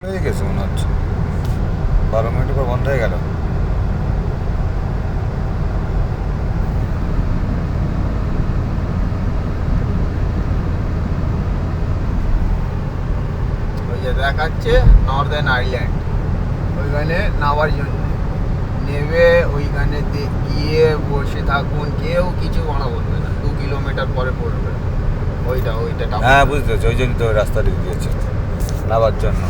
হয়ে গেছে মনে হচ্ছে 12 মিনিট পর বন্ধ হয়ে গেল। ওই যে দেখাচ্ছে নর্দার্ন আইল্যান্ড, ওইখানে নামার জন্য নেবে, ওইখানে গিয়ে বসে থাকুন, কেউ কিছু মানা বলবে না। 2 কিলোমিটার পরে পড়বে ওইটা হ্যাঁ বুঝতে পারছি, ওই জন্য তো রাস্তা দিয়ে দিয়েছে নামার জন্য।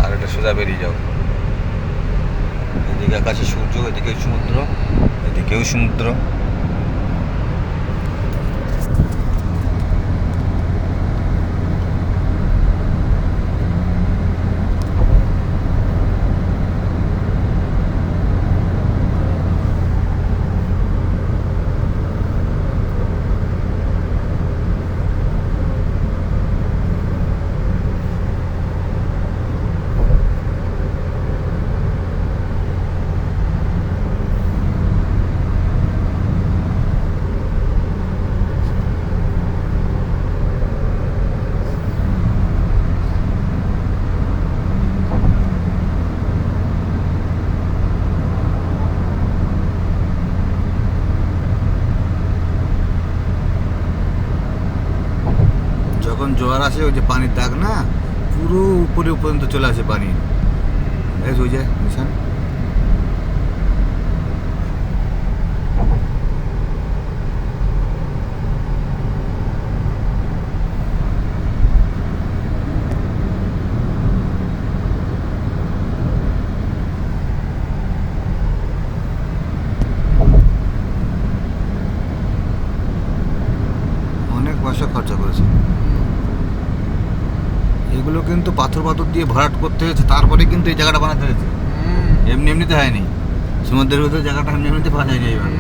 আর এটা সোজা বেরিয়ে যাও। এদিকে আকাশে সূর্য, এদিকেও সমুদ্র, এদিকেও সমুদ্র। যখন জোয়ার আসে ওই যে পানির দাগ না, পুরো উপরে পর্যন্ত চলে আসে পানি। ওই যে নিশান, অনেক পয়সা খরচা করেছে। এগুলো কিন্তু পাথর দিয়ে ভরাট করতে হয়েছে, তারপরে কিন্তু এই জায়গাটা বানাতে হয়েছে। এমনিতে হয়নি। সমুদ্রের ভিতরে জায়গাটা এমনিতে পাওয়া যায়নি এইবার।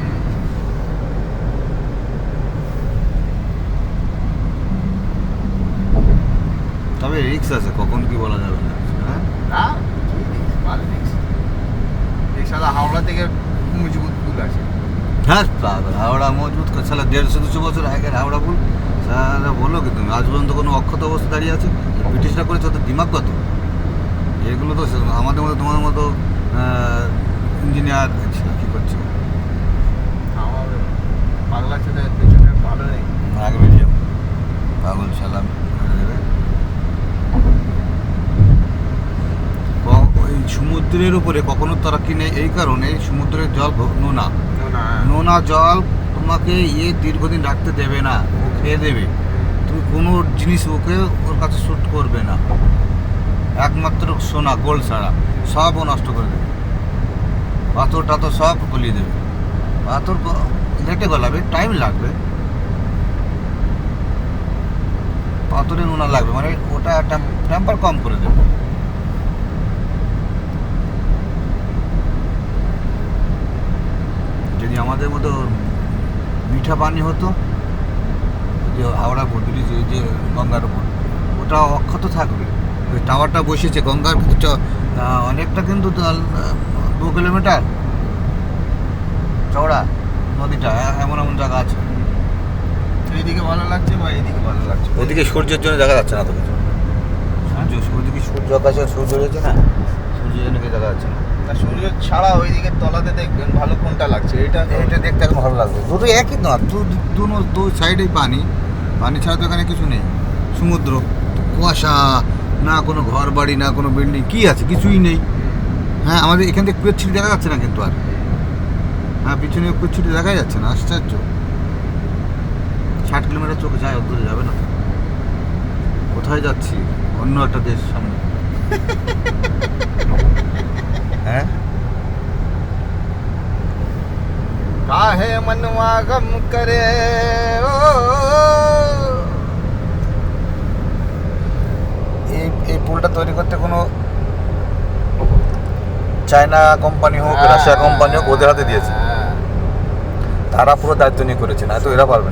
তবে রিক্স আছে, কখন কি বলা যাবে না। হ্যাঁ, হাওড়া থেকে মজবুত পুল আছে। হ্যাঁ হাওড়া মজবুত, সালা 150-200 বছর আগের হাওড়া পুল। সারা বলো কি তুমি, আজ পর্যন্ত কোনো অক্ষত অবস্থা দাঁড়িয়ে আছে? ব্রিটিশরা করেছে, ওদের দিমাগ কত। এগুলো তো আমাদের মতো তোমার মতো ইঞ্জিনিয়ার কি করছে। আমার পাগলা ছেলে পেছনে ভালো নেই, আগে বেরিয়ে যাও, পাগল সালাম। ওই সমুদ্রের উপরে কখনো তরাক্কি নেই, এই কারণে সমুদ্রের জল নোনা জল তোমাকে দীর্ঘদিন রাখতে দেবে না, ও খেয়ে দেবে। তুমি কোনো জিনিস ওর কাছে শ্যুট করবে না, একমাত্র সোনা গোল্ড ছাড়া সবও নষ্ট করে দেবে। পাথর টাথর সব গলিয়ে দেবে। পাথর লেটে গলাবে, টাইম লাগবে, পাথরে নোনা লাগবে, মানে ওটা টেম্পার কম করে দেবে। যদি আমাদের মতো মিঠা পানি হতো, যদি হাওড়া ব্রিজ, ওই যে গঙ্গার উপর, ওটা অক্ষত থাকবে। ওই টাওয়ারটা বসেছে গঙ্গার অনেকটা, কিন্তু 2 কিলোমিটার চওড়া নদীটা, এমন জায়গা আছে। এইদিকে ভালো লাগছে বা এইদিকে ভালো লাগছে? ওইদিকে সূর্যের জন্য দেখা যাচ্ছে না তো কিছু। ওইদিকে সূর্য আকাশে সূর্য রয়েছে না, সূর্যের জন্য দেখা যাচ্ছে না। সূর্য ছাড়া ওইদিকে তলাতে দেখবেন ভালো কোনটা লাগছে। এটা দেখতে এখন ভালো লাগবে। দুটো একই না, দু সাইডেই পানি ছাড়া তো এখানে কিছু নেই। সমুদ্র, কুয়াশা, না কোনো ঘর বাড়ি, না কোনো বিল্ডিং, কি আছে? কিছুই নেই। হ্যাঁ, আমাদের এখান থেকে কুয়েতছড়ি দেখা যাচ্ছে না কিন্তু আর। হ্যাঁ, পিছনে কুয়েতছড়ি দেখা যাচ্ছে না, আশ্চর্য। 60 কিলোমিটার চোখে যায়, দূরে যাবে না। কোথায় যাচ্ছি? অন্য একটা দেশ সামনে। হ্যাঁ, কাহে মনवा गम करे ও। এই পুলটা তৈরি করতে কোনো চায়না কোম্পানি হোক, রাশিয়া কোম্পানি হোক, ওদের হাতে দিয়েছে। তারা পুরো দায়িত্ব নিয়ে করেছে, না তো এরা পারবে না।